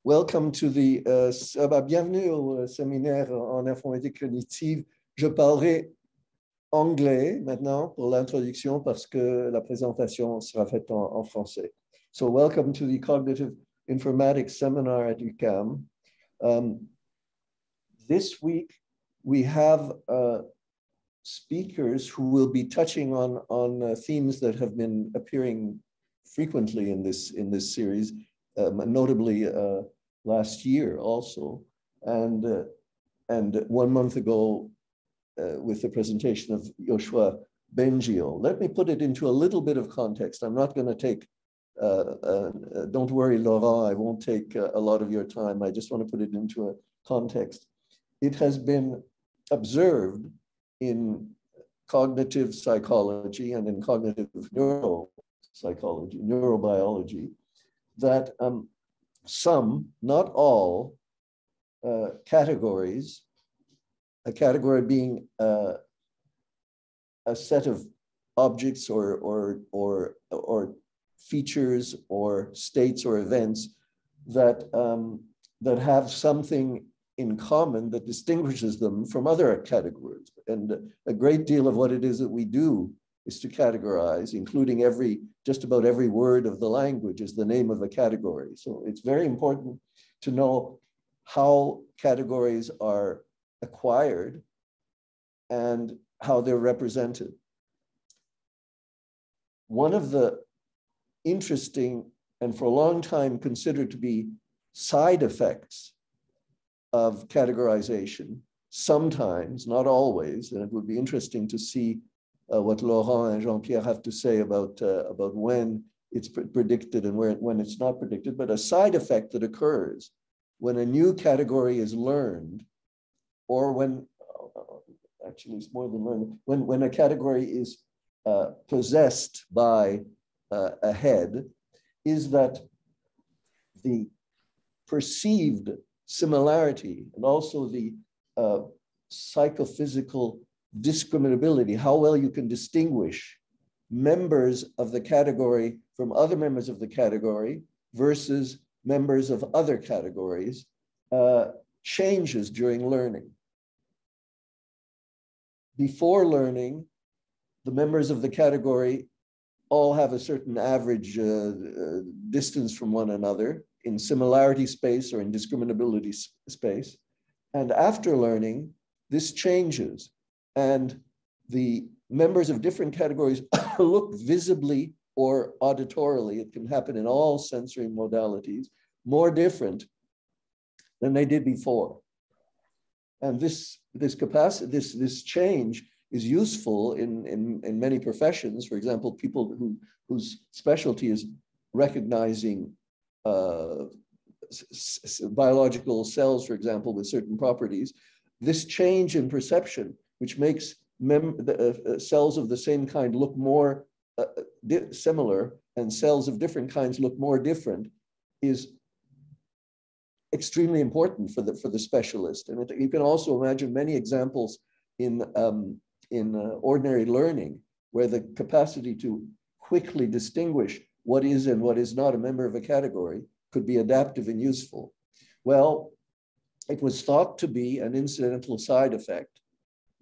Welcome to the, bienvenue au séminaire en informatique cognitive. Je parlerai anglais maintenant pour l'introduction parce que la présentation sera faite en français. So welcome to the Cognitive Informatics Seminar at UQAM. This week, we have speakers who will be touching on themes that have been appearing frequently in this series, notably last year also, and 1 month ago with the presentation of Yoshua Bengio. Let me put it into a little bit of context. I'm not going to take, don't worry, Laurent, I won't take a lot of your time. I just want to put it into a context. It has been observed in cognitive psychology and in cognitive neuropsychology, neurobiology, that some, not all, categories, a category being a set of objects or features or states or events that that have something in common that distinguishes them from other categories. And a great deal of what it is that we do is to categorize, including just about every word of the language is the name of a category. So it's very important to know how categories are acquired and how they're represented. One of the interesting and for a long time considered to be side effects of categorization, sometimes, not always, and it would be interesting to see what Laurent and Jean-Pierre have to say about when it's predicted and when it's not predicted, but a side effect that occurs when a new category is learned, or when, actually it's more than learned, when a category is possessed by a head, is that the perceived similarity and also the psychophysical discriminability, how well you can distinguish members of the category from other members of the category versus members of other categories, changes during learning. Before learning, the members of the category all have a certain average distance from one another in similarity space or in discriminability space. And after learning, this changes. And the members of different categories look visibly or auditorily, it can happen in all sensory modalities, more different than they did before. And this capacity, this change is useful in many professions. For example, people whose specialty is recognizing biological cells, for example, with certain properties. This change in perception, which makes cells of the same kind look more similar and cells of different kinds look more different, is extremely important for the specialist. And you can also imagine many examples in ordinary learning where the capacity to quickly distinguish what is and what is not a member of a category could be adaptive and useful. Well, it was thought to be an incidental side effect,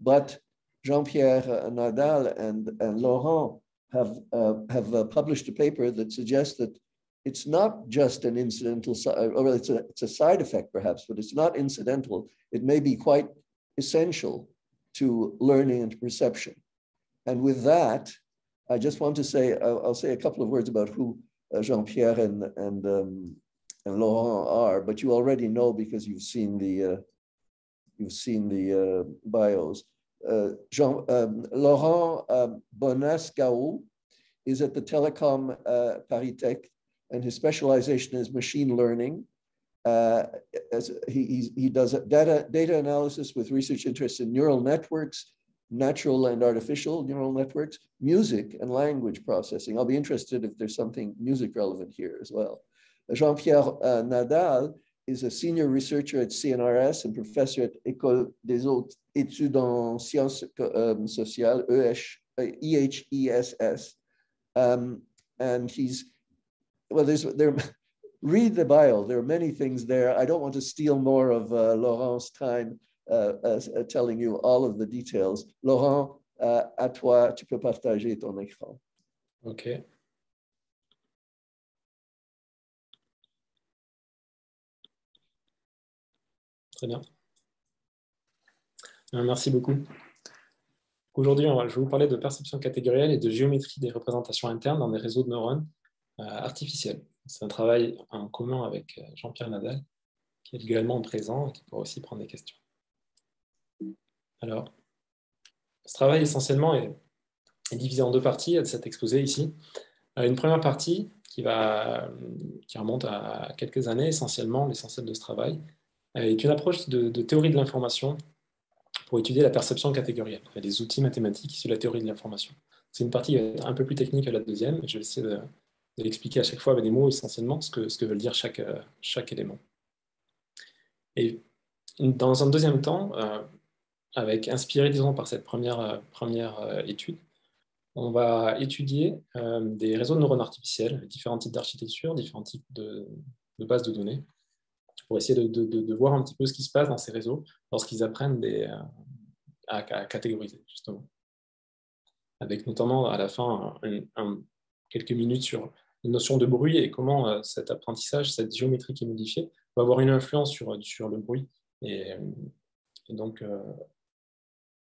but Jean-Pierre Nadal and Laurent have published a paper that suggests that it's not just an incidental side, or it's a side effect perhaps, but it's not incidental. It may be quite essential to learning and to perception. And with that, I just want to say, I'll say a couple of words about who Jean-Pierre and Laurent are, but you already know because you've seen the bios. Laurent Bonas-Gaou is at the Telecom Paris Tech, and his specialization is machine learning. He does data analysis with research interests in neural networks, natural and artificial neural networks, music and language processing. I'll be interested if there's something music relevant here as well. Jean-Pierre Nadal is a senior researcher at CNRS and professor at École des Hautes Études en Sciences Sociales, EHESS. And he's, well, read the bio. There are many things there. I don't want to steal more of Laurent's time telling you all of the details. Laurent, à toi, tu peux partager ton écran. OK. Très bien. Merci beaucoup. Aujourd'hui, je vais vous parler de perception catégorielle et de géométrie des représentations internes dans des réseaux de neurones artificiels. C'est un travail en commun avec Jean-Pierre Nadal, qui est également présent et qui pourra aussi prendre des questions. Alors, ce travail essentiellement est divisé en deux parties à cet exposé ici. Une première partie qui remonte à quelques années, essentiellement, l'essentiel de ce travail, est une approche de théorie de l'information pour étudier la perception catégorielle. Il y a des outils mathématiques issus de la théorie de l'information. C'est une partie un peu plus technique que la deuxième, et je vais essayer de l'expliquer à chaque fois avec des mots essentiellement, ce que veut dire chaque élément. Et dans un deuxième temps, inspiré, disons, par cette première étude, on va étudier des réseaux de neurones artificiels, différents types d'architecture, différents types de bases de données, pour essayer de voir un petit peu ce qui se passe dans ces réseaux lorsqu'ils apprennent à catégoriser, justement. Avec notamment à la fin quelques minutes sur la notion de bruit et comment cet apprentissage, cette géométrie qui est modifiée, va avoir une influence sur le bruit. Et donc,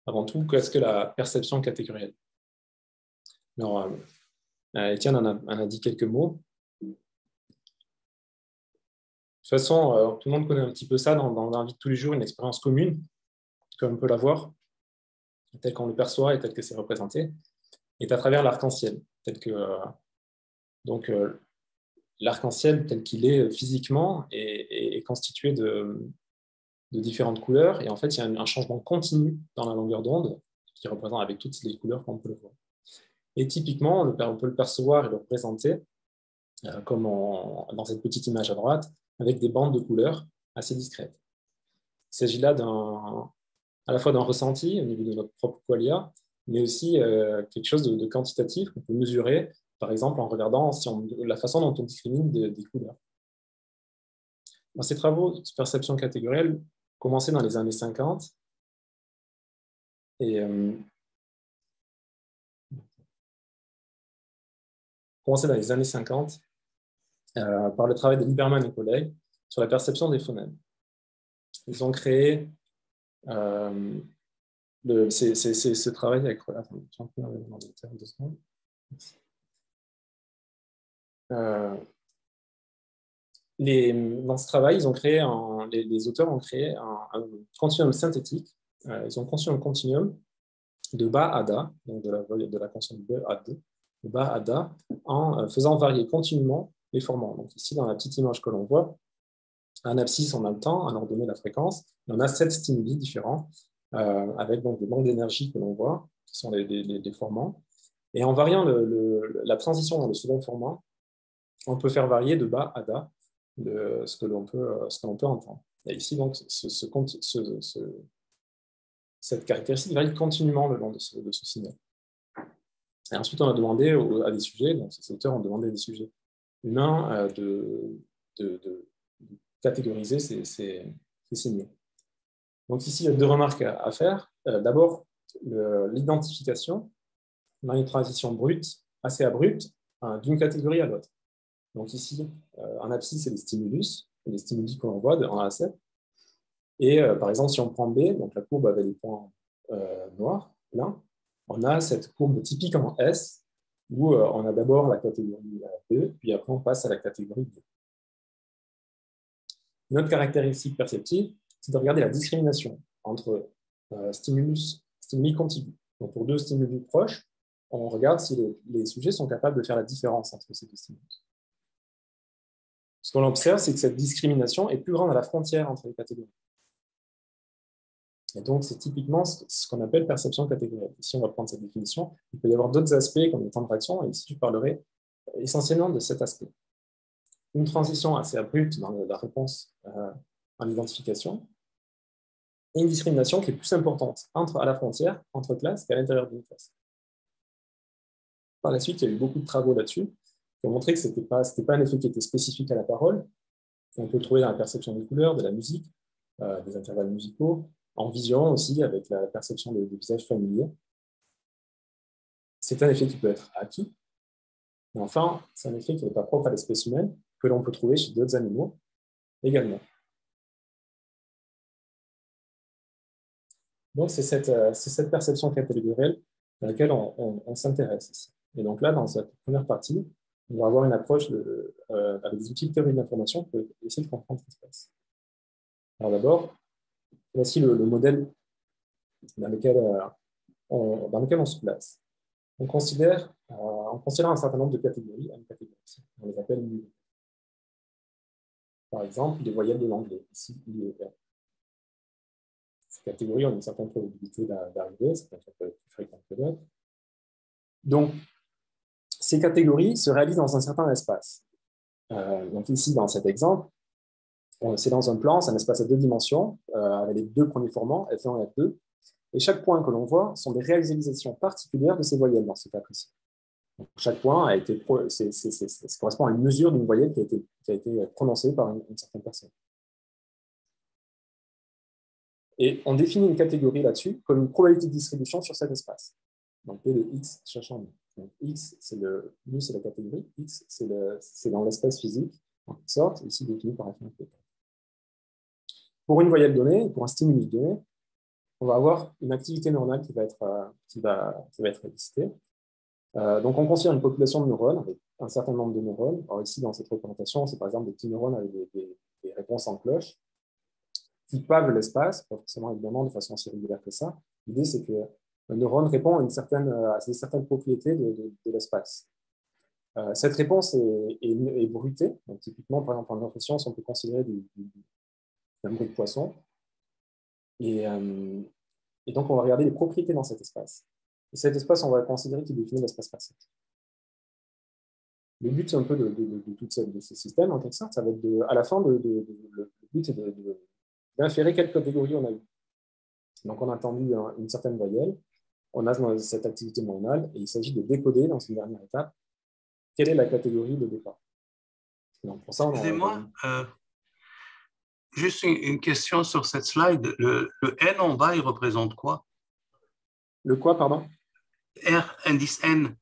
avant tout, qu'est-ce que la perception catégorielle? Alors, Étienne en a dit quelques mots. De toute façon, tout le monde connaît un petit peu ça dans la vie de tous les jours, une expérience commune, comme on peut la voir, tel qu'on le perçoit et tel que c'est représenté, est à travers l'arc-en-ciel. Donc, l'arc-en-ciel tel qu'il est physiquement est constitué de différentes couleurs, et en fait, il y a un changement continu dans la longueur d'onde qui représente avec toutes les couleurs qu'on peut le voir. Et typiquement, on peut le percevoir et le représenter comme dans cette petite image à droite, avec des bandes de couleurs assez discrètes. Il s'agit là à la fois d'un ressenti au niveau de notre propre qualia, mais aussi quelque chose de quantitatif qu'on peut mesurer, par exemple en regardant la façon dont on discrimine des couleurs. Dans ces travaux de perception catégorielle, commencés dans les années 50, et par le travail de Lieberman et collègues sur la perception des phonèmes. Ils ont créé ce travail avec... Attendez, j'ai un peu l'ordinateur, 2 secondes. Dans ce travail, les auteurs ont créé un continuum synthétique. Ils ont conçu un continuum de bas à da, donc de la consonne B à D, de bas à da, en faisant varier continuellement les formants. Donc ici, dans la petite image que l'on voit, un abscisse, on a le temps, un ordonné, la fréquence, et on a 7 stimuli différents, avec donc des banques d'énergie que l'on voit, qui sont les formants. Et en variant la transition dans le second formant, on peut faire varier de bas à da ce que l'on peut entendre. Et ici, donc, cette caractéristique varie continuellement le long de ce signal. Et ensuite, on a demandé à des sujets, donc ces auteurs ont demandé à des sujets humains de catégoriser ces signaux. Donc ici, il y a 2 remarques à faire. D'abord, l'identification dans une transition brute, assez abrupte, d'une catégorie à l'autre. Donc ici, en abscisse, c'est les stimulus, les stimuli qu'on voit en A7. Et par exemple, si on prend B, donc la courbe avec les points noirs, là, on a cette courbe typique en S, où on a d'abord la catégorie B, puis après on passe à la catégorie D. Une autre caractéristique perceptive, c'est de regarder la discrimination entre stimuli contigus. Donc pour 2 stimuli proches, on regarde si les sujets sont capables de faire la différence entre ces 2 stimulus. Ce qu'on observe, c'est que cette discrimination est plus grande à la frontière entre les catégories. Et donc, c'est typiquement ce qu'on appelle perception catégorielle. Ici, on va prendre cette définition. Il peut y avoir d'autres aspects comme le temps de réaction, et ici, je parlerai essentiellement de cet aspect. Une transition assez abrupte dans la réponse en identification, et une discrimination qui est plus importante à la frontière, entre classes, qu'à l'intérieur d'une classe. Par la suite, il y a eu beaucoup de travaux là-dessus, pour montrer que ce n'était pas un effet qui était spécifique à la parole. On peut le trouver dans la perception des couleurs, de la musique, des intervalles musicaux, en vision aussi, avec la perception des visages familiers. C'est un effet qui peut être acquis. Et enfin, c'est un effet qui n'est pas propre à l'espèce humaine, que l'on peut trouver chez d'autres animaux également. Donc, c'est cette perception catégorielle à laquelle on s'intéresse ici. Et donc là, dans cette première partie, on va avoir une approche avec des outils de théorie de l'information pour essayer de comprendre ce qui se passe. Alors d'abord, voici le modèle dans lequel on se place. On considère un certain nombre de catégories, on les appelle mu. Par exemple, les voyelles de l'anglais, ici, I et R. Ces catégories ont une certaine probabilité d'arriver, certaines sont plus fréquentes que d'autres. Donc, ces catégories se réalisent dans un certain espace. Donc ici, dans cet exemple, c'est dans un plan, c'est un espace à 2 dimensions, avec les 2 premiers formants, F1 et F2. Et chaque point que l'on voit sont des réalisations particulières de ces voyelles dans ce cas précis. Donc, chaque point a été ça correspond à une mesure d'une voyelle qui a été prononcée par une certaine personne. Et on définit une catégorie là-dessus comme une probabilité de distribution sur cet espace. Donc P de X cherchant mu. Donc X, mu c'est la catégorie, X c'est dans l'espace physique, en quelque sorte, ici défini par F1 et P. Pour une voyelle donnée, pour un stimulus donné, on va avoir une activité neuronale qui va être élicitée. Donc, on considère une population de neurones avec un certain nombre de neurones. Alors ici, dans cette représentation, c'est par exemple des petits neurones avec des réponses en cloche qui pavent l'espace, pas forcément évidemment de façon aussi régulière que ça. L'idée, c'est que le neurone répond à certaines propriétés de l'espace. Cette réponse est bruitée. Donc, typiquement, par exemple, en neurosciences, on peut considérer un bruit de poisson. Et donc, on va regarder les propriétés dans cet espace. Et cet espace, on va considérer qu'il définit l'espace spatial. Le but, c'est un peu de ces systèmes, en quelque sorte, ça va être à la fin, le but est d'inférer quelle catégorie on a eu. Donc, on a entendu une certaine voyelle, on a cette activité neuronale, et il s'agit de décoder, dans une dernière étape, quelle est la catégorie de départ. Donc, pour ça, excusez-moi, juste une question sur cette slide. Le N en bas, il représente quoi? Le quoi, pardon? R, indice N.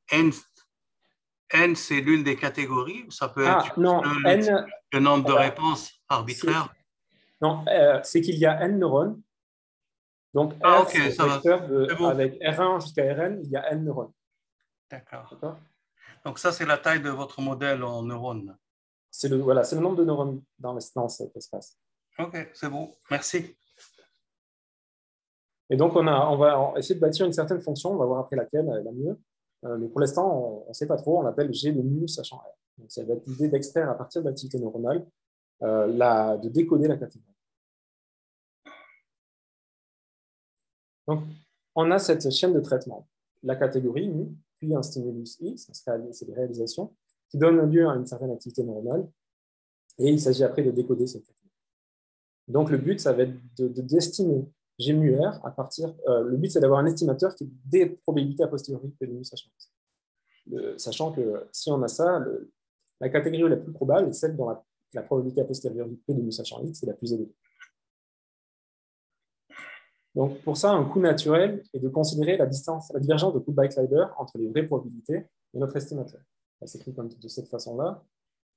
N, c'est l'une des catégories, ou ça peut être le nombre de réponses arbitraires? Non, c'est qu'il y a N neurones. Donc, R, c'est un vecteur avec R1 jusqu'à Rn, il y a N neurones. D'accord. Donc, ça, c'est la taille de votre modèle en neurones. C'est le nombre de neurones dans cet espace. OK, c'est bon. Merci. Et donc, on va essayer de bâtir une certaine fonction, on va voir après laquelle est la mieux. Mais pour l'instant, on ne sait pas trop, on l'appelle G de mu sachant R. Donc, ça va être l'idée d'extraire à partir de l'activité neuronale, de décoder la catégorie. Donc, on a cette chaîne de traitement. La catégorie mu, puis un stimulus X, c'est des réalisations, qui donnent lieu à une certaine activité neuronale, et il s'agit après de décoder cette catégorie. Donc, le but, ça va être d'estimer G mu R à partir. Le but, c'est d'avoir un estimateur qui ait des probabilités a posteriori P de mu sachant X. Sachant que si on a ça, la catégorie la plus probable est celle dont la probabilité a posteriori P de mu sachant X est la plus élevée. Donc, pour ça, un coût naturel est de considérer la divergence de Kullback-Leibler entre les vraies probabilités et notre estimateur. Ça s'écrit de cette façon-là.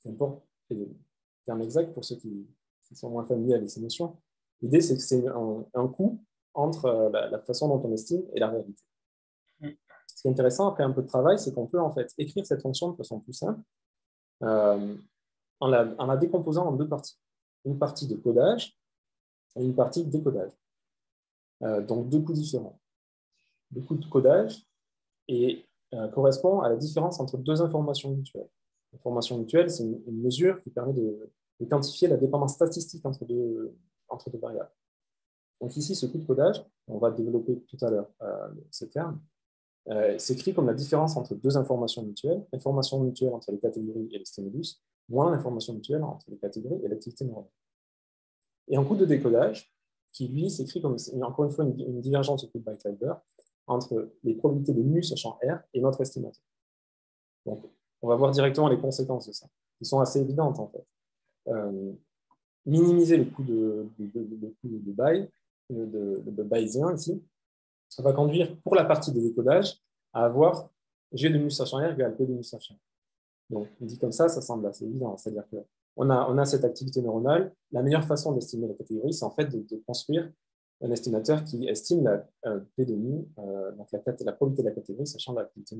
C'est important, le terme exact pour ceux qui sont moins familiers avec ces notions. L'idée, c'est que c'est un coût entre la façon dont on estime et la réalité. Ce qui est intéressant, après un peu de travail, c'est qu'on peut en fait écrire cette fonction de façon plus simple en la décomposant en 2 parties. Une partie de codage et une partie de décodage. Donc 2 coûts différents. Le coût de codage correspond à la différence entre 2 informations mutuelles. L'information mutuelle, c'est une mesure qui permet de quantifier la dépendance statistique entre deux variables. Donc ici, ce coût de codage, on va développer tout à l'heure ce terme, s'écrit comme la différence entre 2 informations mutuelles, l'information mutuelle entre les catégories et les stimulus, moins l'information mutuelle entre les catégories et l'activité neuronale. Et un coût de décodage, qui lui s'écrit comme, encore une fois, une divergence au Kullback-Leibler entre les probabilités de mu sachant R et notre estimateur. Donc, on va voir directement les conséquences de ça. Ils sont assez évidentes, en fait. Minimiser le coût de bayésien ici, ça va conduire, pour la partie de décodage, à avoir G de mu sachant R égale P de mu sachant R. Donc, dit comme ça semble assez évident. C'est-à-dire qu'on a cette activité neuronale. La meilleure façon d'estimer la catégorie, c'est en fait de construire un estimateur qui estime la P de mu, donc la probabilité de la catégorie, sachant l'activité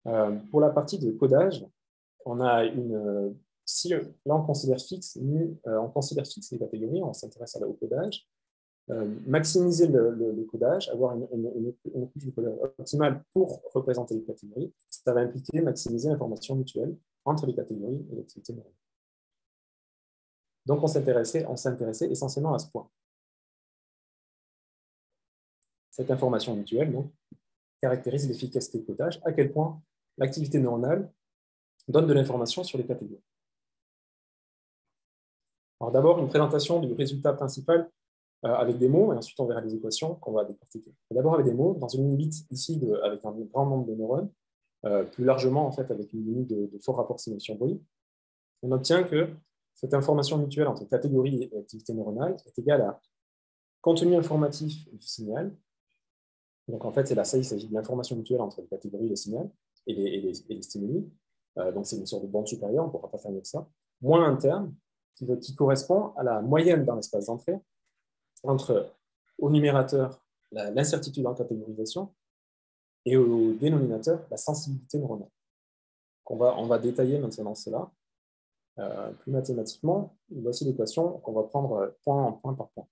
neuronale. Pour la partie de codage, on a si là on considère fixe les catégories, on s'intéresse au codage. Maximiser le codage, avoir une couche de codage optimale pour représenter les catégories, ça va impliquer maximiser l'information mutuelle entre les catégories et l'activité neuronale. Donc on s'intéressait essentiellement à ce point. Cette information mutuelle donc, caractérise l'efficacité du codage, à quel point l'activité neuronale donne de l'information sur les catégories. Alors d'abord, une présentation du résultat principal avec des mots, et ensuite on verra les équations qu'on va décortiquer. D'abord avec des mots, dans une limite ici avec un grand nombre de neurones, plus largement en fait avec une limite de fort rapport signation-bruit, on obtient que cette information mutuelle entre catégorie et activité neuronale est égale à contenu informatif du signal. Donc en fait, c'est là, ça, il s'agit de l'information mutuelle entre les catégories et le signal et les stimuli. Donc c'est une sorte de bande supérieure, on ne pourra pas faire mieux que ça, moins un terme qui correspond à la moyenne dans l'espace d'entrée entre, au numérateur, l'incertitude en catégorisation et au dénominateur, la sensibilité neuronale. On va détailler maintenant cela plus mathématiquement. Voici l'équation qu'on va prendre point par point.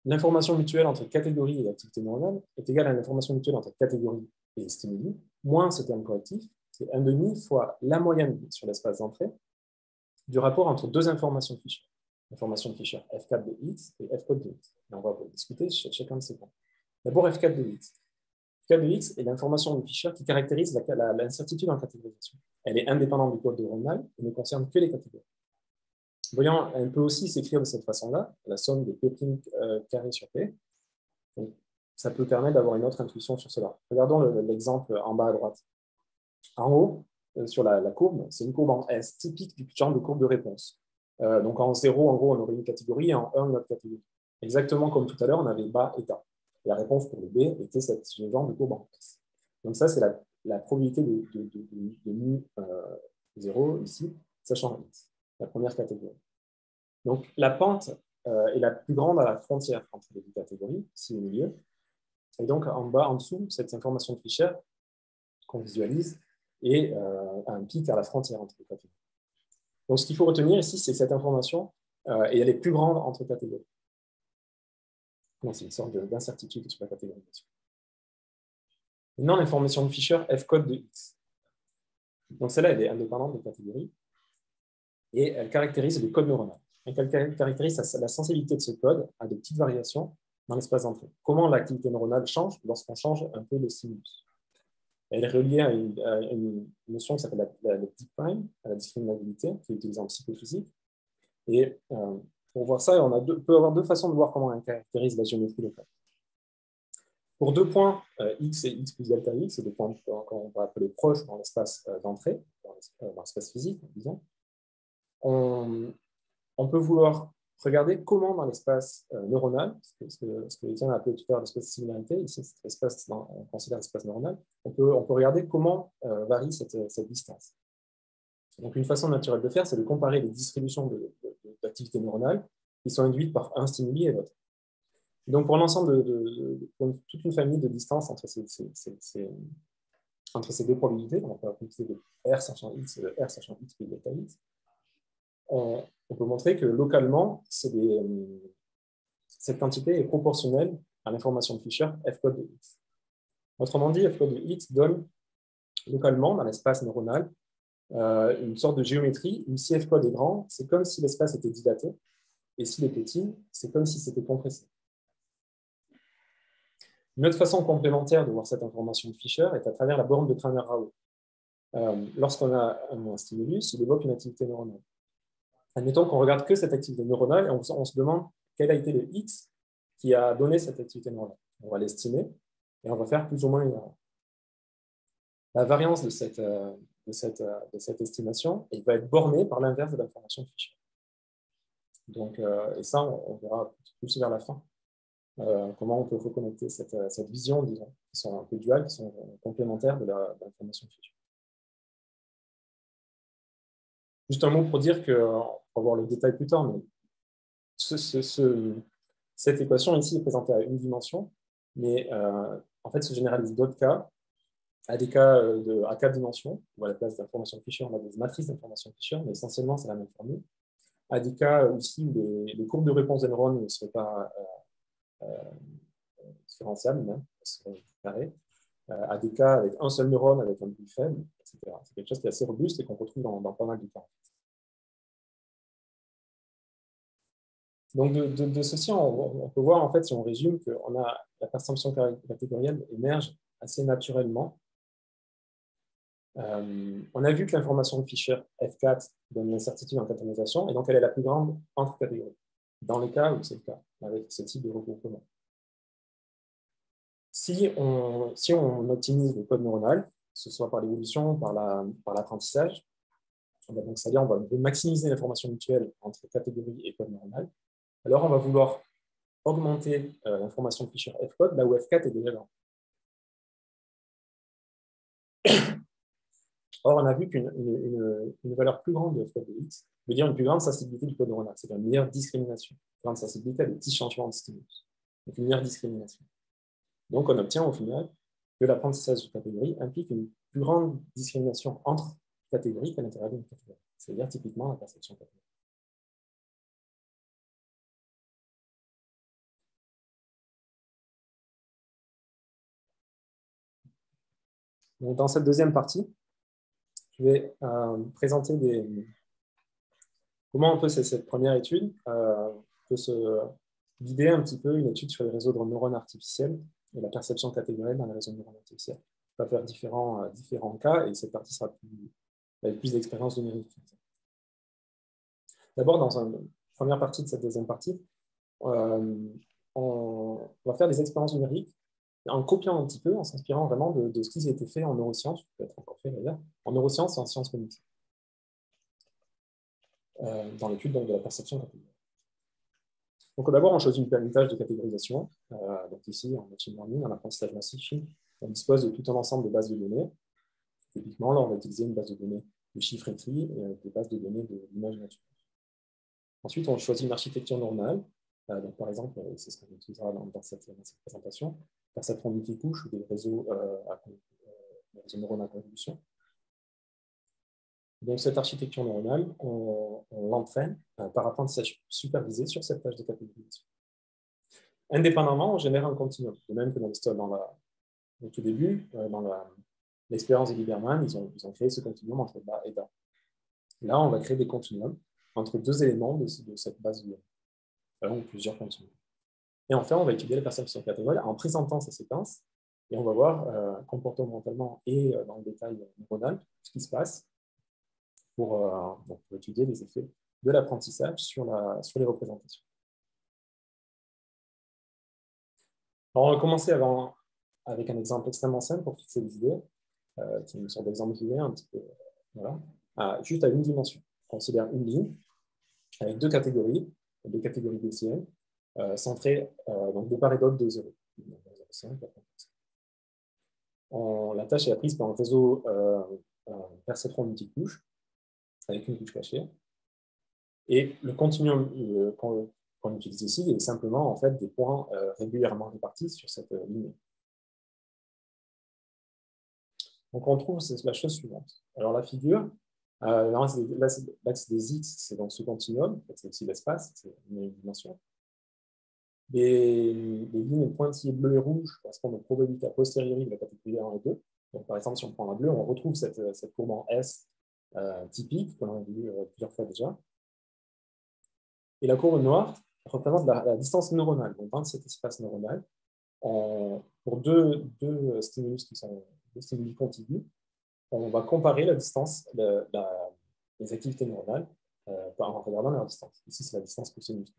L'information mutuelle entre catégorie et activité neuronale est égale à l'information mutuelle entre catégorie et stimuli, moins ce terme correctif, c'est 1,5 fois la moyenne sur l'espace d'entrée du rapport entre deux informations Fisher. L'information de Fisher F4 de X et F4 de X. Et on va discuter chacun de ces points. D'abord F4 de X. F4 de X est l'information de Fisher qui caractérise l'incertitude en catégorisation. Elle est indépendante du code neuronal et ne concerne que les catégories. Voyons, elle peut aussi s'écrire de cette façon-là, la somme de P' carré sur P. Donc, ça peut permettre d'avoir une autre intuition sur cela. Regardons l'exemple en bas à droite. En haut, sur la courbe, c'est une courbe en S, typique du genre de courbe de réponse. Donc en 0, en gros, on aurait une catégorie et en 1, une autre catégorie. Exactement comme tout à l'heure, on avait bas et tas. Et la réponse pour le B était ce genre de courbe en S. Donc ça, c'est la probabilité de mu 0 ici, sachant X, la première catégorie. Donc la pente est la plus grande à la frontière entre les deux catégories, ici au milieu. Et donc en bas, en dessous, cette information de Fisher qu'on visualise et un pic à la frontière entre les catégories. Donc, ce qu'il faut retenir ici, c'est que cette information, et elle est plus grande entre catégories. Donc, c'est une sorte d'incertitude sur la catégorisation. Maintenant, l'information de Fisher, F code de X. Donc, celle-là, elle est indépendante des catégories et elle caractérise le code neuronal. Donc, elle caractérise la sensibilité de ce code à de petites variations dans l'espace d'entrée. Comment l'activité neuronale change lorsqu'on change un peu le stimulus. Elle est reliée à une notion qui s'appelle la D', à la discriminabilité, qui est utilisée en psychophysique. Et pour voir ça, on peut avoir deux façons de voir comment on caractérise la géométrie locale. Pour deux points, x et x plus delta x, c'est des points qu'on va appeler proches dans l'espace d'entrée, dans l'espace physique, disons, on peut vouloir regarder comment dans l'espace neuronal, ce que Étienne a appelé tout à l'heure l'espace de similarité, ici on considère l'espace neuronal, on peut regarder comment varie cette distance. Donc une façon naturelle de faire, c'est de comparer les distributions d'activité neuronale qui sont induites par un stimuli et l'autre. Donc pour l'ensemble toute une famille de distances entre ces deux probabilités, donc on va appeler de R sachant x et de R sachant x plus delta x, on peut montrer que localement, cette quantité est proportionnelle à l'information de Fisher F code de X. Autrement dit, F code de X donne localement, dans l'espace neuronal, une sorte de géométrie où si F code est grand, c'est comme si l'espace était dilaté, et s'il est petit, c'est comme si c'était compressé. Une autre façon complémentaire de voir cette information de Fisher est à travers la borne de Cramer-Rao. Lorsqu'on a un stimulus, il évoque une activité neuronale. Admettons qu'on ne regarde que cette activité neuronale et on se demande quel a été le X qui a donné cette activité neuronale. On va l'estimer et on va faire plus ou moins une erreur. la variance de cette estimation et va être bornée par l'inverse de l'information Fisher. Donc, et ça, on verra plus vers la fin, comment on peut reconnecter cette vision, disons, qui sont un peu duales, qui sont complémentaires de l'information Fisher. Juste un mot pour dire qu'on va voir le détail plus tard, mais cette équation ici est présentée à une dimension, mais en fait se généralise d'autres cas, à des cas à 4 dimensions, où à la place d'information Fisher, on a des matrices d'information Fisher, mais essentiellement c'est la même formule, à des cas aussi où les courbes de réponse des neurones ne seraient pas différenciables, même, seraient carrées, à des cas avec un seul neurone avec un bruit faible, etc. C'est quelque chose qui est assez robuste et qu'on retrouve dans pas mal de cas. Donc, de ceci, on peut voir, en fait, si on résume, que la perception catégorielle émerge assez naturellement. On a vu que l'information de Fisher F4 donne l'incertitude en catégorisation, et donc elle est la plus grande entre catégories, dans les cas où c'est le cas, avec ce type de regroupement. Si on optimise le code neuronal, que ce soit par l'évolution, par l'apprentissage, donc c'est-à-dire on va maximiser l'information mutuelle entre catégorie et code neuronal, alors on va vouloir augmenter l'information de Fisher F-code là où F4 est déjà grand. Or, on a vu qu'une valeur plus grande de F-code de X veut dire une plus grande sensibilité du code neuronal, c'est-à-dire une meilleure discrimination, une grande sensibilité à des petits changements de stimulus, donc une meilleure discrimination. Donc, on obtient au final que l'apprentissage de catégorie implique une plus grande discrimination entre catégories qu'à l'intérieur d'une catégorie, c'est-à-dire typiquement la perception catégorielle. Donc, dans cette deuxième partie, je vais présenter comment un peu cette première étude peut se guider un petit peu une étude sur les réseaux de neurones artificiels et la perception catégorielle dans les réseaux de neurones artificiels. On va faire différents cas et cette partie sera avec plus d'expérience numérique. D'abord, dans la première partie de cette deuxième partie, on va faire des expériences numériques en copiant un petit peu, en s'inspirant vraiment de ce qui a été fait en neurosciences, peut-être encore fait d'ailleurs, en neurosciences et en sciences cognitives, dans l'étude de la perception catégorielle. Donc d'abord, on choisit une tâche de catégorisation. Donc ici, en machine learning, en apprentissage massif, on dispose de tout un ensemble de bases de données. Typiquement, là, on va utiliser une base de données de chiffres écrits et des bases de données d'images naturelles. Ensuite, on choisit une architecture normale. Donc, par exemple, c'est ce qu'on utilisera dans cette présentation, perceptron multicouche ou des réseaux neuronaux à convolution. Donc, cette architecture neuronale, on l'entraîne par apprentissage supervisé sur cette tâche de catégorisation. Indépendamment, on génère un continuum. De même que au tout début, dans l'expérience de Lieberman, ils ont créé ce continuum entre bas et bas. Là, on va créer des continuums entre deux éléments de cette base de données, ou plusieurs continuums. Et enfin, on va étudier la perception catégorielle en présentant ces séquences, et on va voir comportementalement et dans le détail neuronal ce qui se passe pour étudier les effets de l'apprentissage sur les représentations. Alors, on va commencer avec un exemple extrêmement simple pour fixer les idées, qui est une sorte d'exemple d'idée un petit peu, juste à une dimension. On considère une ligne avec deux catégories gaussiennes, centrées donc de part et d'autre de 0. La tâche est apprise par un réseau perceptron multicouche avec une couche cachée. Et le continuum qu'on utilise ici est simplement en fait des points régulièrement répartis sur cette ligne. Donc on trouve la chose suivante. Alors la figure, l'axe des X, c'est donc ce continuum, en fait, c'est aussi l'espace, c'est une dimension. Les lignes pointillées bleues et rouges correspondent aux probabilités a posteriori de la catégorie 1 et 2. Donc par exemple, si on prend la bleue, on retrouve cette courbe en S typique, qu'on a vu plusieurs fois déjà. Et la courbe noire représente la distance neuronale. Donc dans cet espace neuronal, pour deux stimulus qui sont deux stimuli contigus, on va comparer la distance, les activités neuronales en regardant leur distance. Ici, c'est la distance cosinus.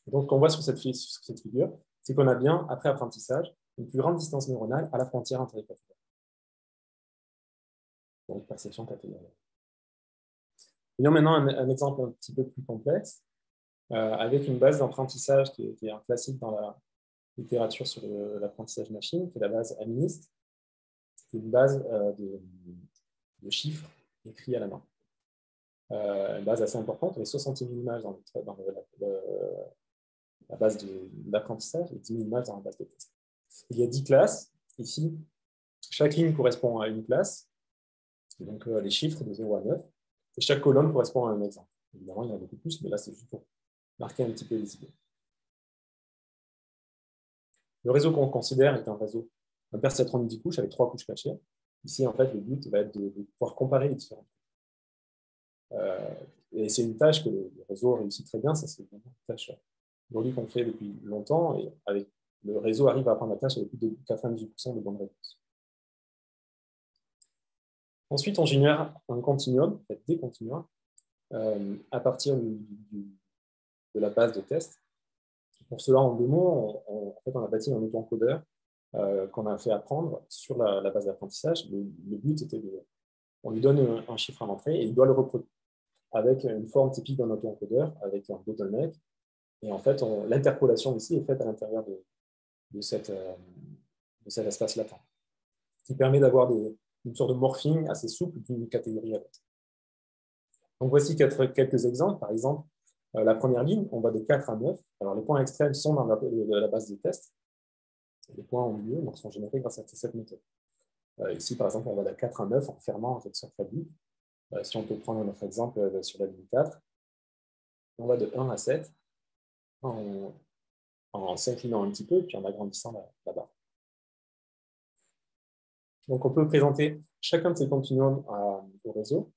Donc, ce qu'on voit sur cette figure, c'est qu'on a bien, après apprentissage, une plus grande distance neuronale à la frontière entre les catégories. donc perception catégorielle. Voyons maintenant un exemple un petit peu plus complexe, avec une base d'apprentissage qui est un classique dans la littérature sur l'apprentissage machine, qui est la base AMNIST, qui est une base de chiffres écrits à la main. Une base assez importante, avec 60 000 images dans la base d'apprentissage et 10 000 images dans la base de test. Il y a 10 classes. Ici, chaque ligne correspond à une classe, donc les chiffres de 0 à 9, et chaque colonne correspond à un exemple. Évidemment, il y en a beaucoup plus, mais là, c'est juste pour marquer un petit peu les idées. Le réseau qu'on considère est un perceptron multicouche avec 3 couches cachées. Ici, en fait, le but va être de pouvoir comparer les différentes couches. Et c'est une tâche que le réseau réussit très bien. Ça, c'est une tâche aujourd'hui qu'on fait depuis longtemps. Et avec le réseau arrive à apprendre la tâche avec plus de 98% de bonnes réponses. Ensuite, on génère un continuum, en fait, des continuums, à partir de la base de test. Pour cela, en 2 mots, on a bâti un autoencodeur qu'on a fait apprendre sur la base d'apprentissage. Le but était on lui donne un chiffre à l'entrée et il doit le reproduire avec une forme typique d'un autoencodeur, avec un bottleneck. Et en fait, l'interpolation ici est faite à l'intérieur de cet espace latent, qui permet d'avoir une sorte de morphing assez souple d'une catégorie à l'autre. Donc voici quelques exemples. Par exemple, la première ligne, on va de 4 à 9. Alors les points extrêmes sont dans la base de test. Les points au milieu sont générés grâce à cette méthode. Ici, par exemple, on va de 4 à 9 en fermant avec sortable. Si on peut prendre notre exemple sur la ligne 4, on va de 1 à 7 en s'inclinant un petit peu, puis en agrandissant la barre. Donc on peut présenter chacun de ces continuums au réseau.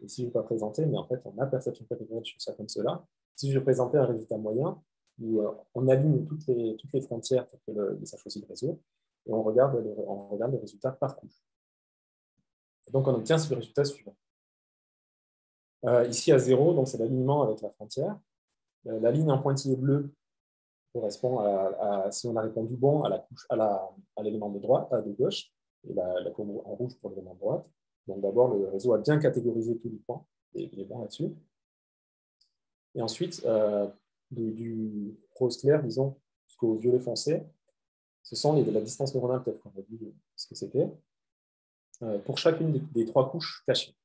Ici, je ne vais pas présenter, mais en fait, on a perception catégorielle sur chacun de ceux-là. Si je présentais un résultat moyen, où on aligne toutes les frontières pour que ça choisit le réseau, et on regarde les résultats par couche. Et donc, on obtient ce résultat suivant. Ici, à 0, c'est l'alignement avec la frontière. La ligne en pointillé bleu correspond si on a répondu bon à l'élément de gauche, et la courbe en rouge pour l'élément de droite. Donc d'abord, le réseau a bien catégorisé tous les points, et il est bon là-dessus. Et ensuite, du rose clair, disons, jusqu'au violet foncé, ce sont la distance neuronale, peut-être qu'on a vu ce que c'était, pour chacune des 3 couches cachées.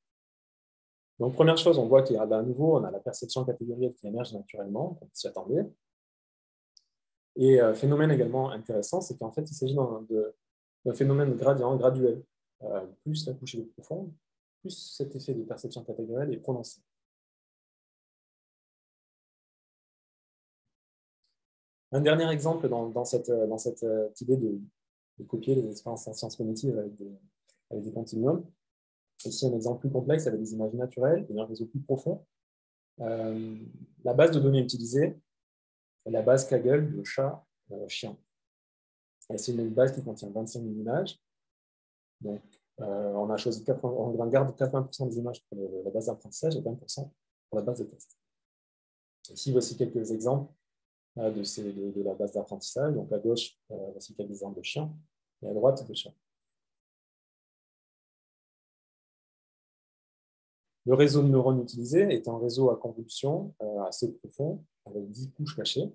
Donc première chose, on voit qu'il y a à nouveau, on a la perception catégorielle qui émerge naturellement, on s'y attendait. Et phénomène également intéressant, c'est qu'en fait, il s'agit d'un phénomène graduel. Plus la couche est profonde, plus cet effet de perception catégorielle est prononcé. Un dernier exemple dans cette idée de copier les expériences en sciences cognitives avec des continuums. Ici, un exemple plus complexe avec des images naturelles et un réseau plus profond. La base de données utilisée est la base Kaggle de chat-chien. C'est une base qui contient 25 000 images. Donc, on garde 80% des images pour la base d'apprentissage et 20% pour la base de test. Ici, voici quelques exemples de la base d'apprentissage. Donc, à gauche, voici quelques exemples de chiens, et à droite, de chats. Le réseau de neurones utilisé est un réseau à convolution assez profond, avec 10 couches cachées.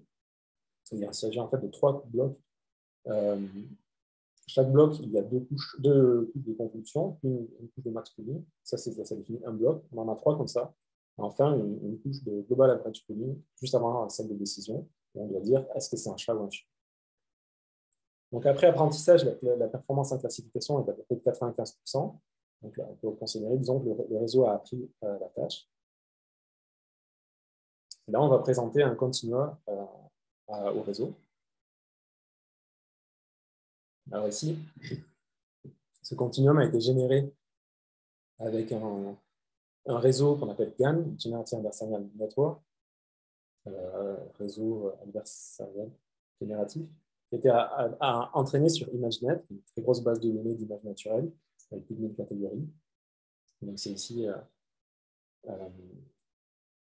C'est-à-dire qu'il s'agit en fait de 3 blocs. Chaque bloc, il y a 2 couches de convolution, une couche de max pooling. Ça définit un bloc. On en a 3 comme ça. Et enfin, une couche de global average pooling, juste avant celle de décision. Et on doit dire, est-ce que c'est un chat ou un chien? Donc après apprentissage, la performance en classification est à peu près de 95%. Donc là, on peut considérer, disons, que le réseau a appris la tâche. Et là, on va présenter un continuum au réseau. Alors ici, ce continuum a été généré avec un réseau qu'on appelle GAN, Generative Adversarial Network, réseau adversarial génératif, qui était entraîné sur ImageNet, une très grosse base de données d'images naturelles, avec plus de 1000 catégories. Donc c'est ici,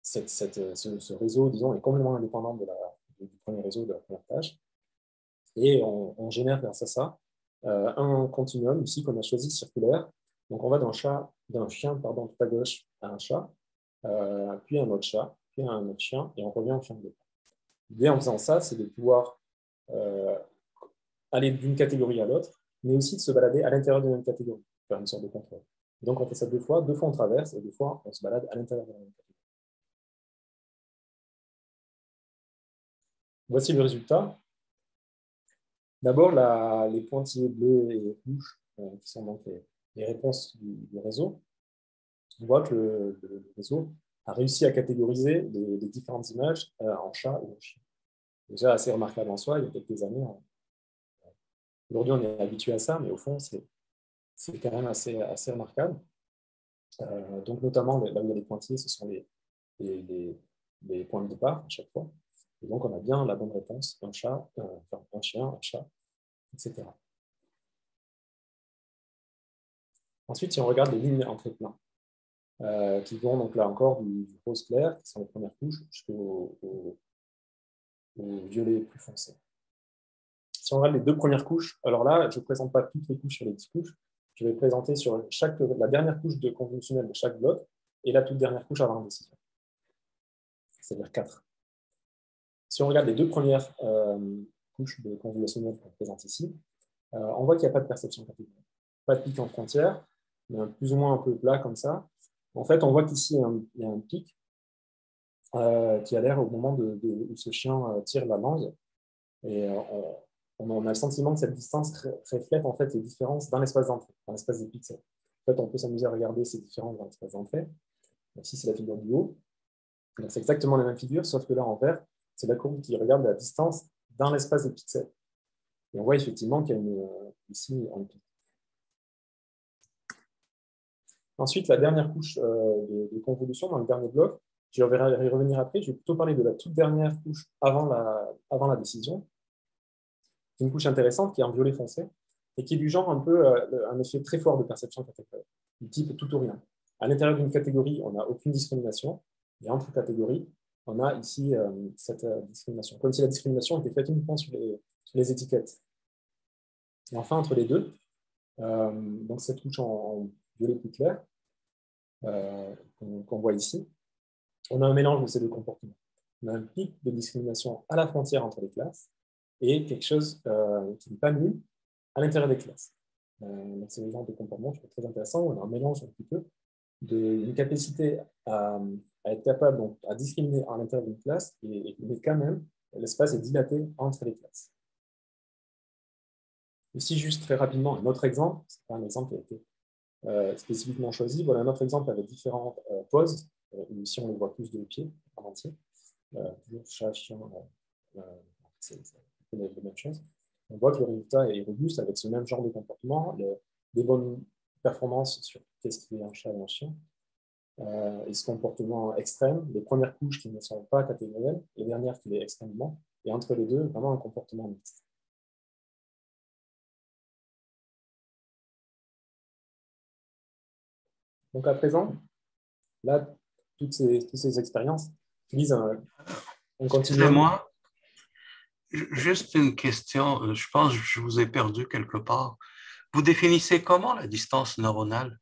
ce réseau, disons, est complètement indépendant du premier réseau, de la première tâche. Et on génère grâce à ça un continuum ici qu'on a choisi circulaire. Donc, on va d'un chien tout à gauche à un chat, puis un autre chat, puis un autre chien, et on revient au chien de départ. L'idée en faisant ça, c'est de pouvoir aller d'une catégorie à l'autre, mais aussi de se balader à l'intérieur de la même catégorie, faire une sorte de contrôle. Donc, on fait ça deux fois on traverse, et deux fois, on se balade à l'intérieur de la même catégorie. Voici le résultat. D'abord, les pointillés bleus et rouges, qui sont donc les réponses du réseau. On voit que le réseau a réussi à catégoriser les différentes images en chat et en chien. Déjà assez remarquable en soi, il y a quelques années. Aujourd'hui, on est habitué à ça, mais au fond, c'est quand même assez remarquable. Donc, notamment, là où il y a les pointillés, ce sont les points de départ à chaque fois. Et donc, on a bien la bonne réponse, un chat, un chien, un chat, etc. Ensuite, si on regarde les lignes en trait-plein, qui vont donc là encore du rose clair, qui sont les premières couches, jusqu'au violet plus foncé. Si on regarde les deux premières couches, alors là, je ne présente pas toutes les couches sur les 10 couches, je vais présenter sur la dernière couche de convolutionnel de chaque bloc et la toute dernière couche avant l'indécision, c'est-à-dire 4. Si on regarde les deux premières couches de convolutionnel qu'on présente ici, on voit qu'il n'y a pas de perception catégorielle. Pas de pic en frontière, mais plus ou moins un peu plat comme ça. En fait, on voit qu'ici, il y a un pic qui a l'air au moment où ce chien tire la langue. Et on a le sentiment que cette distance reflète en fait les différences dans l'espace d'entrée, dans l'espace des pixels. En fait, on peut s'amuser à regarder ces différences dans l'espace d'entrée. Ici, c'est la figure du haut. C'est exactement la même figure, sauf que là, en vert, c'est la courbe qui regarde la distance dans l'espace des pixels. Et on voit effectivement qu'il y a ici un pic. Ensuite, la dernière couche de convolution dans le dernier bloc, je vais y revenir après, je vais plutôt parler de la toute dernière couche avant la décision. C'est une couche intéressante qui est en violet foncé et qui est du genre un peu un effet très fort de perception catégorielle, du type tout ou rien. À l'intérieur d'une catégorie, on n'a aucune discrimination, et entre catégories, on a ici cette discrimination, comme si la discrimination était faite uniquement sur les étiquettes. Et enfin, entre les deux, donc cette couche en violet plus clair, qu'on voit ici, on a un mélange de ces deux comportements. On a un pic de discrimination à la frontière entre les classes et quelque chose qui n'est pas nul à l'intérieur des classes. C'est le genre de comportement qui est très intéressant. On a un mélange un petit peu d'une capacité à être capable donc, à discriminer à l'intérieur d'une classe, mais quand même, l'espace est dilaté entre les classes. Ici, juste très rapidement, un autre exemple. C'est pas un exemple qui a été spécifiquement choisi. Voilà un autre exemple avec différentes poses. Ici, on les voit plus de pieds en entier. Toujours chat, chien, c'est la même chose. On voit que le résultat est robuste avec ce même genre de comportement, des bonnes performances sur qu'est-ce qui est un chat et un chien, et ce comportement extrême, les premières couches qui ne sont pas catégorielles, les dernières qui l'est extrêmement, et entre les deux, vraiment un comportement mixte. Donc à présent, là, toutes ces expériences utilisent on continue. Excusez-moi, juste une question, je pense que je vous ai perdu quelque part. Vous définissez comment la distance neuronale?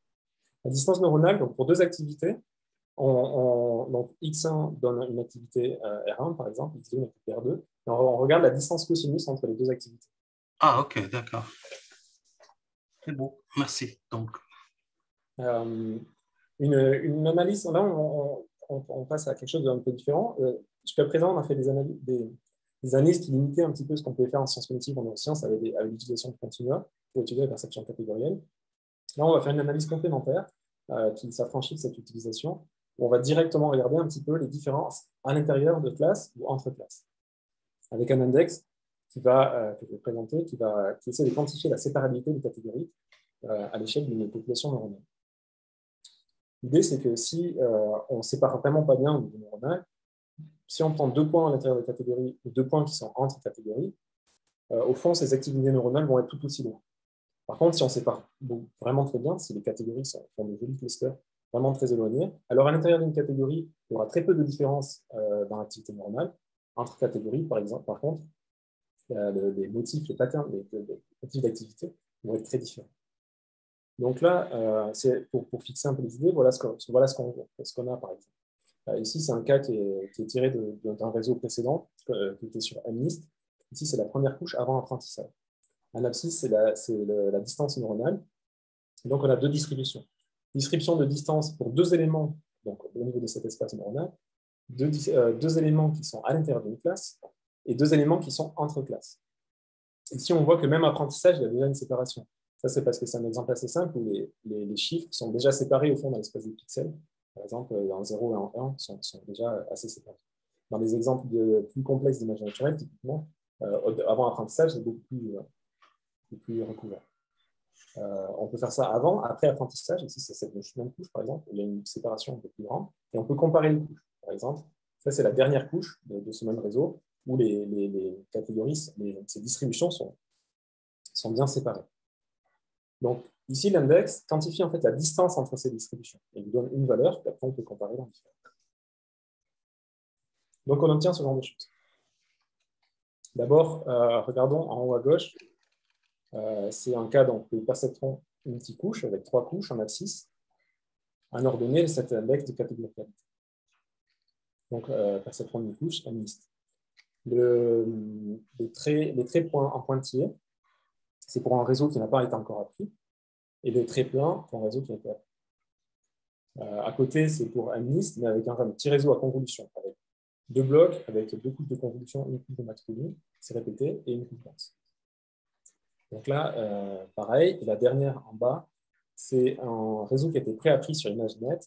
La distance neuronale, donc pour deux activités, donc X1 donne une activité R1, par exemple, X2 une activité R2, et on regarde la distance cosinus entre les deux activités. Ah, ok, d'accord. C'est bon, merci. Donc. Une analyse, là, on passe à quelque chose d'un peu différent. Jusqu'à présent, on a fait des analyses qui limitaient un petit peu ce qu'on pouvait faire en sciences cognitives en neurosciences avec l'utilisation de continua pour étudier la perception catégorielle. Là, on va faire une analyse complémentaire qui s'affranchit de cette utilisation. On va directement regarder un petit peu les différences à l'intérieur de classes ou entre classes, avec un index que je vais présenter, qui essaie de quantifier la séparabilité des catégories à l'échelle d'une population neuronale. L'idée, c'est que si on ne sépare vraiment pas bien au niveau neuronal, si on prend 2 points à l'intérieur des catégories ou 2 points qui sont entre catégories, au fond, ces activités neuronales vont être tout aussi loin. Par contre, si on sépare vraiment très bien, si les catégories font des jolis clusters vraiment très éloignés, alors à l'intérieur d'une catégorie, il y aura très peu de différence dans l'activité neuronale. Entre catégories, par exemple, par contre, les motifs, les patterns, les motifs d'activité vont être très différents. Donc là, c'est pour fixer un peu les idées, voilà ce qu'on a par exemple. Ici, c'est un cas qui est tiré d'un réseau précédent, qui était sur MNIST. Ici, c'est la première couche avant apprentissage. Un abscisse, c'est la distance neuronale. Et donc, on a deux distributions. Distribution de distance pour deux éléments, donc au niveau de cet espace neuronal, deux éléments qui sont à l'intérieur d'une classe et deux éléments qui sont entre classes. Ici, on voit que même apprentissage, il y a déjà une séparation. Ça, c'est parce que c'est un exemple assez simple où les chiffres sont déjà séparés au fond dans l'espace des pixels. Par exemple, en 0 et en 1 sont déjà assez séparés. Dans les exemples plus complexes d'images naturelles, typiquement, avant apprentissage, c'est beaucoup plus recouvert. On peut faire ça avant, après apprentissage. Ici, c'est cette même couche, par exemple. Il y a une séparation un peu plus grande. Et on peut comparer les couches. Par exemple, ça, c'est la dernière couche de ce même réseau où les catégories, ces distributions sont bien séparées. Donc, ici, l'index quantifie en fait la distance entre ces distributions. Il lui donne une valeur, puis après, on peut comparer dans différentes. Donc, on obtient ce genre de choses. D'abord, regardons en haut à gauche. C'est un cas donc, de perceptron multicouche avec 3 couches en abscisse. Un ordonné, cet index de catégorie qualité. Donc, perceptron multicouche, MNIST. Les traits en pointillés, c'est pour un réseau qui n'a pas été encore appris. Et le trait plein pour un réseau qui a été appris. À côté, c'est pour MNIST, mais avec un petit réseau à convolution, avec 2 blocs, avec 2 couches de convolution, une couche de max Poli, c'est répété, et une couche dense. Donc là, pareil, et la dernière en bas, c'est un réseau qui a été préappris sur ImageNet,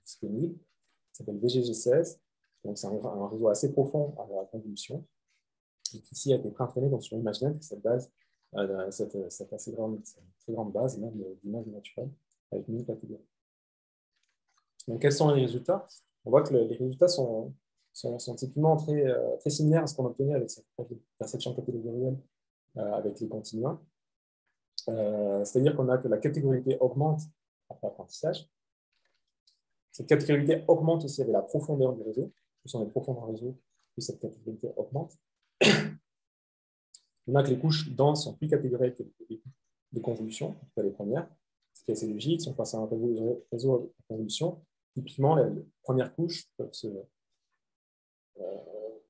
disponible, qui s'appelle VGG16. Donc c'est un réseau assez profond à la convolution, et qui ici a été pré-entraîné sur ImageNet, cette base, cette très grande base d'images naturelles, avec 1000 catégories. Donc, quels sont les résultats? On voit que les résultats sont typiquement très similaires à ce qu'on obtenait avec cette perception catégorielle avec les continuums. C'est-à-dire qu'on a que la catégorialité augmente après apprentissage. Cette catégorialité augmente aussi avec la profondeur du réseau. Plus on est profond dans le réseau, plus cette catégorialité augmente. On a que les couches denses sont plus catégorielles que les couches de convolution, en tout cas les premières. Ce qui est assez logique, si on passe à un réseau de convolution, typiquement, les premières couches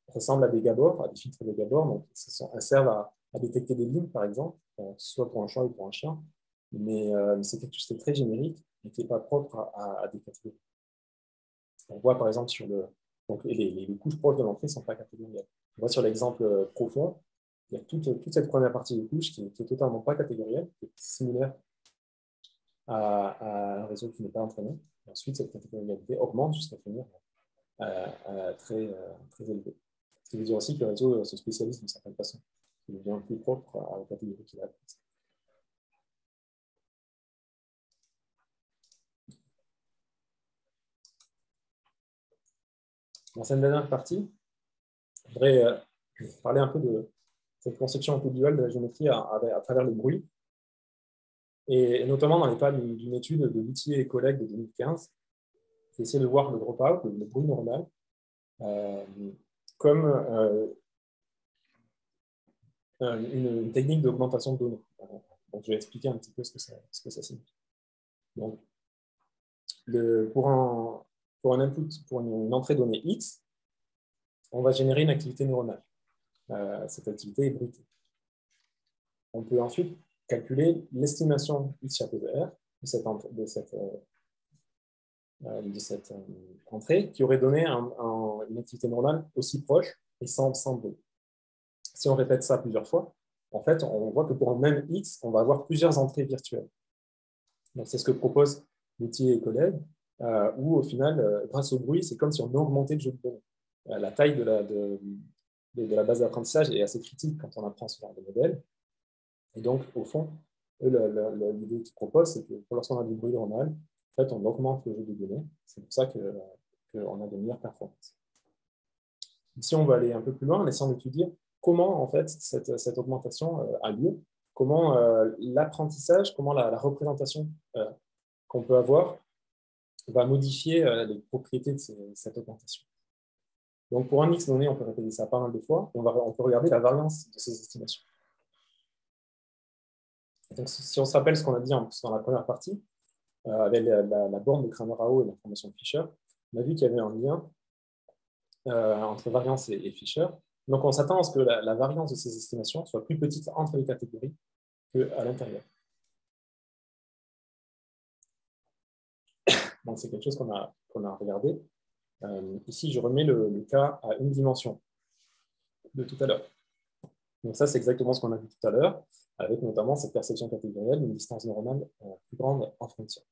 ressemblent à des Gabor, à des filtres de Gabor, donc elles servent à détecter des lignes, par exemple, soit pour un chat ou pour un chien, mais c'est quelque chose qui est très générique et qui n'est pas propre à des catégories. On voit par exemple sur donc les couches proches de l'entrée ne sont pas catégorielles. On voit sur l'exemple profond, il y a toute cette première partie des couches qui est totalement pas catégorielle, qui est similaire à un réseau qui n'est pas entraîné. Et ensuite, cette catégorialité augmente jusqu'à finir très élevé. Ce qui veut dire aussi que le réseau se spécialise d'une certaine façon. Il devient plus propre à la catégorie qu'il a. Dans cette dernière partie, je voudrais parler un peu de cette conception un peu duale de la géométrie à travers le bruit, et notamment dans les cas d'une étude de Luthier et collègues de 2015, qui essaie de voir le dropout, le bruit neuronal, comme une technique d'augmentation de données. Donc, je vais expliquer un petit peu ce que ça signifie. Donc, pour une entrée donnée X, on va générer une activité neuronale. Cette activité est bruitée. On peut ensuite calculer l'estimation X chapeau de R de cette entrée qui aurait donné une activité neuronale aussi proche et sans bruit. Si on répète ça plusieurs fois, en fait, on voit que pour un même X, on va avoir plusieurs entrées virtuelles. Donc, c'est ce que propose Luthier et collègues, où au final, grâce au bruit, c'est comme si on augmentait le jeu de données. La taille de la base d'apprentissage est assez critique quand on apprend ce genre de modèle. Et donc, au fond, l'idée qu'ils proposent, c'est que lorsqu'on a du bruit neuronal, en fait, on augmente le jeu de données. C'est pour ça qu'on a de meilleures performances. Ici, on va aller un peu plus loin en essayant d'étudier comment en fait, cette augmentation a lieu, comment l'apprentissage, comment la représentation qu'on peut avoir va modifier les propriétés de cette augmentation. Donc, pour un X donné, on peut répéter ça pas mal de fois, et on peut regarder la variance de ces estimations. Donc, si on se rappelle ce qu'on a dit dans la première partie, avec la borne de Cramer-Rao et l'information de Fisher, on a vu qu'il y avait un lien entre variance et Fisher. Donc, on s'attend à ce que la variance de ces estimations soit plus petite entre les catégories qu'à l'intérieur. Donc, c'est quelque chose qu'on a regardé. Ici, je remets le cas à une dimension de tout à l'heure. Donc ça, c'est exactement ce qu'on a vu tout à l'heure, avec notamment cette perception catégorielle d'une distance neuronale plus grande en frontière.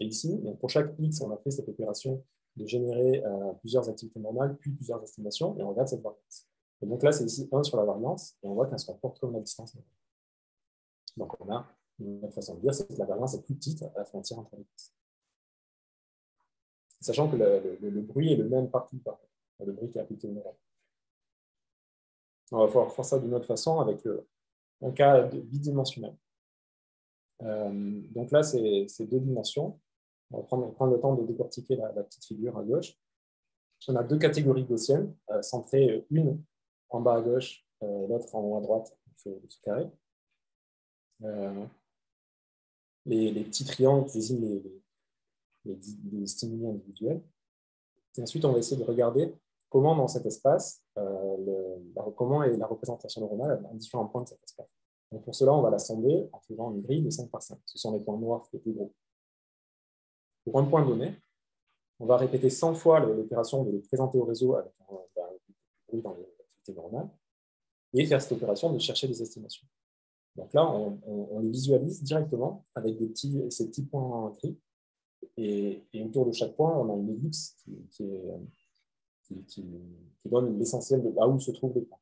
Et ici, donc pour chaque X, on a fait cette opération de générer plusieurs activités normales, puis plusieurs estimations, et on regarde cette variance. Et donc là, c'est ici 1 sur la variance, et on voit qu'elle se comporte comme la distance normale. Donc on a une autre façon de dire, c'est que la variance est plus petite à la frontière entre les X. Sachant que le bruit est le même partout par le bruit qui est appliqué au neurone. On va pouvoir faire ça d'une autre façon avec un cas bidimensionnel. Donc là, c'est 2 dimensions. On va prendre le temps de décortiquer la petite figure à gauche. On a 2 catégories gaussiennes, centrées une en bas à gauche, l'autre en haut à droite, ce carré. Les petits triangles désignent les stimuli individuels. Et ensuite, on va essayer de regarder comment dans cet espace, comment est la représentation neuronale à différents points de cet espace. Donc pour cela, on va l'assembler en faisant une grille de 5 par 5. Ce sont les points noirs les plus gros. Pour un point donné, on va répéter 100 fois l'opération de le présenter au réseau avec un bruit dans l'activité neuronale et faire cette opération de chercher des estimations. Donc là, on les visualise directement avec ces petits points gris. Et autour de chaque point, on a une ellipse qui donne l'essentiel de là où se trouvent les points.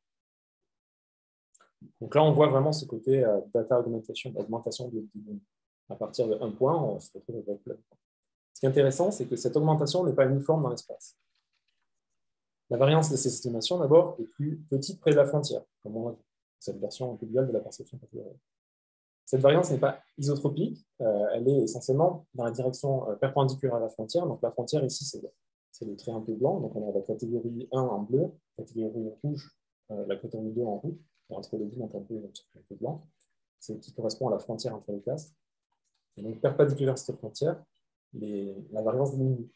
Donc là, on voit vraiment ce côté data augmentation, augmentation de données. À partir d'un point, on se retrouve avec plein de points. Ce qui est intéressant, c'est que cette augmentation n'est pas uniforme dans l'espace. La variance de ces estimations, d'abord, est plus petite près de la frontière, comme on a vu, cette version individuelle de la perception catégorielle. Cette variance n'est pas isotropique, elle est essentiellement dans la direction perpendiculaire à la frontière. Donc la frontière ici, c'est le trait un peu blanc. Donc on a la catégorie 1 en bleu, la catégorie rouge, la catégorie 2 en rouge, et entre les deux, donc un peu blanc, c'est qui correspond à la frontière entre les classes. Et donc perpendiculaire à cette frontière, la variance diminue.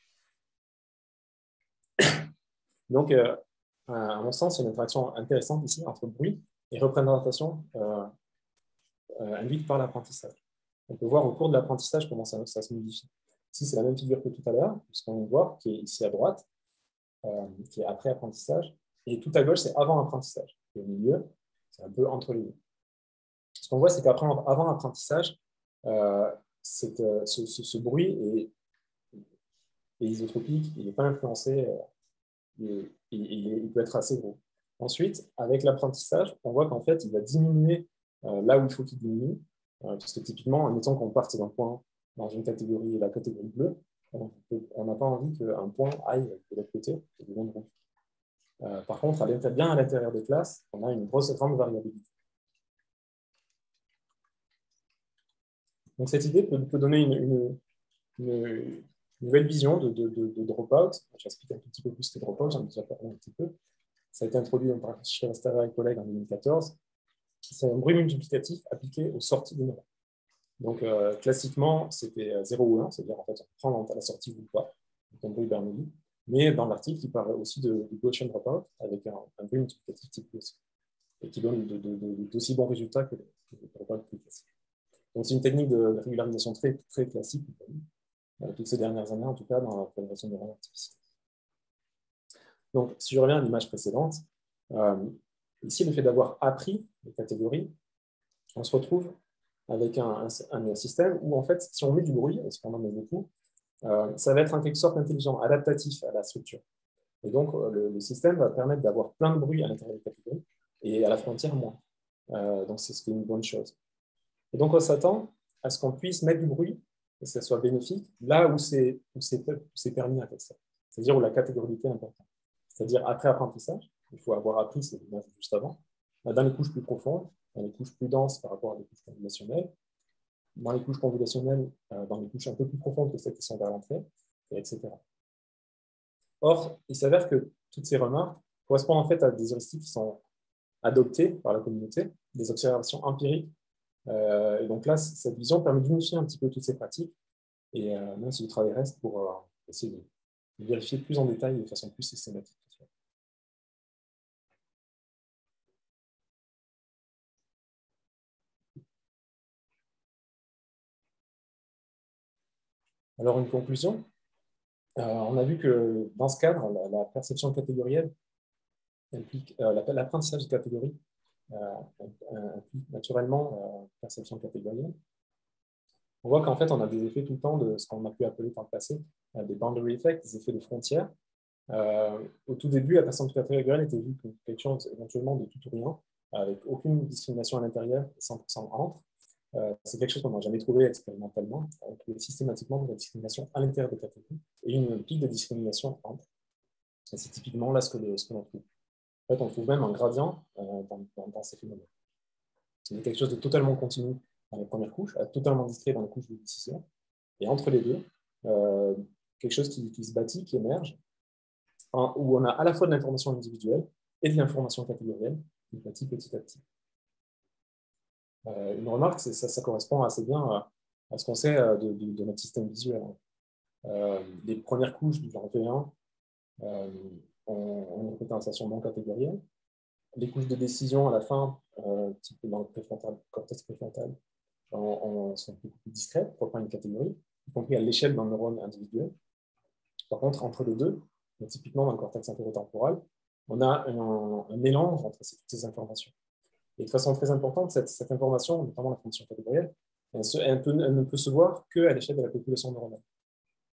Donc, à mon sens, il y a une interaction intéressante ici entre bruit et représentation induite par l'apprentissage. On peut voir au cours de l'apprentissage comment ça se modifie. Ici, c'est la même figure que tout à l'heure, puisqu'on voit qui est ici à droite, qui est après apprentissage, et tout à gauche, c'est avant apprentissage. Et au milieu, c'est un peu entre les deux. Ce qu'on voit, c'est qu'avant apprentissage, ce bruit est isotropique, il n'est pas influencé, il peut être assez gros. Ensuite, avec l'apprentissage, on voit qu'en fait, il va diminuer là où il faut qu'il diminue, parce que typiquement, admettons qu'on parte d'un point dans une catégorie, la catégorie bleue, on n'a pas envie qu'un point aille de l'autre côté, et devienne rouge. Par contre, bien à l'intérieur des classes, on a une grande variabilité. Donc cette idée peut donner une nouvelle vision de dropout. J'explique un tout petit peu plus ce que dropout, j'en ai déjà parlé un petit peu. Ça a été introduit par Shrivastava et collègues en 2014. C'est un bruit multiplicatif appliqué aux sorties de neurones. Donc classiquement, c'était 0 ou 1, c'est-à-dire en fait on prend à la sortie ou pas, donc un bruit Bernoulli. Mais dans l'article, il parle aussi de Gaussian dropout avec un bruit multiplicatif type aussi, et qui donne d'aussi bons résultats que le dropout plus classique. Donc c'est une technique de régularisation très, très classique, toutes ces dernières années, en tout cas, dans la programmation de neurones artificiels. Donc, si je reviens à l'image précédente, ici, le fait d'avoir appris les catégories, on se retrouve avec un système où, en fait, si on met du bruit, et ce qu'on en met beaucoup, ça va être en quelque sorte intelligent, adaptatif à la structure. Et donc, le système va permettre d'avoir plein de bruit à l'intérieur des catégories et à la frontière, moins. Donc, c'est ce qui est une bonne chose. Et donc, on s'attend à ce qu'on puisse mettre du bruit et que ça soit bénéfique là où c'est permis à faire ça. C'est-à-dire où la catégorialité est importante. C'est-à-dire après apprentissage, il faut avoir appris, c'est l'image juste avant, dans les couches plus profondes, dans les couches plus denses par rapport à des couches convolutionnelles, dans les couches convolutionnelles, dans les couches un peu plus profondes que celles qui sont vers l'entrée, etc. Or, il s'avère que toutes ces remarques correspondent en fait à des heuristiques qui sont adoptées par la communauté, des observations empiriques Et donc là, cette vision permet d'unifier un petit peu toutes ces pratiques, et même si le travail reste pour essayer de vérifier plus en détail de façon plus systématique. Alors, une conclusion. On a vu que dans ce cadre, la perception catégorielle implique l'apprentissage de catégories implique naturellement la perception catégorielle. On voit qu'en fait, on a des effets tout le temps de ce qu'on a pu appeler par le passé des boundary effects, des effets de frontières. Au tout début, la perception catégorielle était vue comme quelque chose éventuellement de tout ou rien, avec aucune discrimination à l'intérieur et 100% entre. C'est quelque chose qu'on n'a jamais trouvé expérimentalement. On trouve systématiquement de la discrimination à l'intérieur des catégories et une pique de discrimination entre. Et c'est typiquement là ce que l'on trouve. En fait, on trouve même un gradient dans ces phénomènes. C'est quelque chose de totalement continu dans les premières couches, totalement discret dans les couches de décision. Et entre les deux, quelque chose qui se bâtit, qui émerge, où on a à la fois de l'information individuelle et de l'information catégorielle qui se bâtit petit à petit. Une remarque, ça correspond assez bien à ce qu'on sait de notre système visuel. Les premières couches du genre V1 ont une représentation non catégorielle. Les couches de décision à la fin, type dans le préfrontal, cortex préfrontal, sont beaucoup plus discrètes pour prendre une catégorie, y compris à l'échelle d'un neurone individuel. Par contre, entre les deux, typiquement dans le cortex inférotemporal, on a un mélange entre toutes ces informations. Et de façon très importante, cette information, notamment l'information catégorielle, elle ne peut se voir qu'à l'échelle de la population neuronale.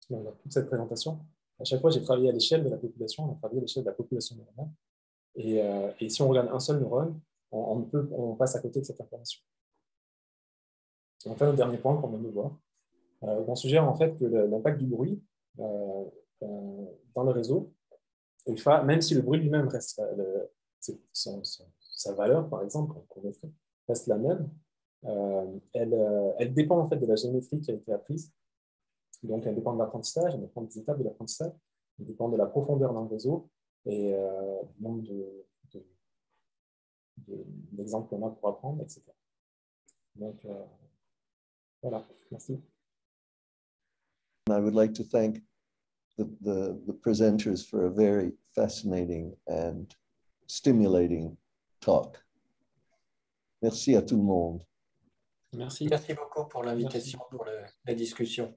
Donc, dans toute cette présentation, à chaque fois, j'ai travaillé à l'échelle de la population, on a travaillé à l'échelle de la population neuronale. Et si on regarde un seul neurone, on passe à côté de cette information. Et enfin, le dernier point qu'on vient de voir, on suggère en fait que l'impact du bruit dans le réseau, même si le bruit lui-même reste sa valeur, par exemple, reste la même, elle dépend en fait de la géométrie qui a été apprise. Donc, elle dépend de l'apprentissage, elle dépend des étapes de l'apprentissage, elle dépend de la profondeur dans le réseau et du nombre d'exemples qu'on a pour apprendre, etc. Donc, voilà, merci. I would like to thank the presenters for a very fascinating and stimulating talk. Merci à tout le monde. Merci. Merci beaucoup pour l'invitation, pour la discussion.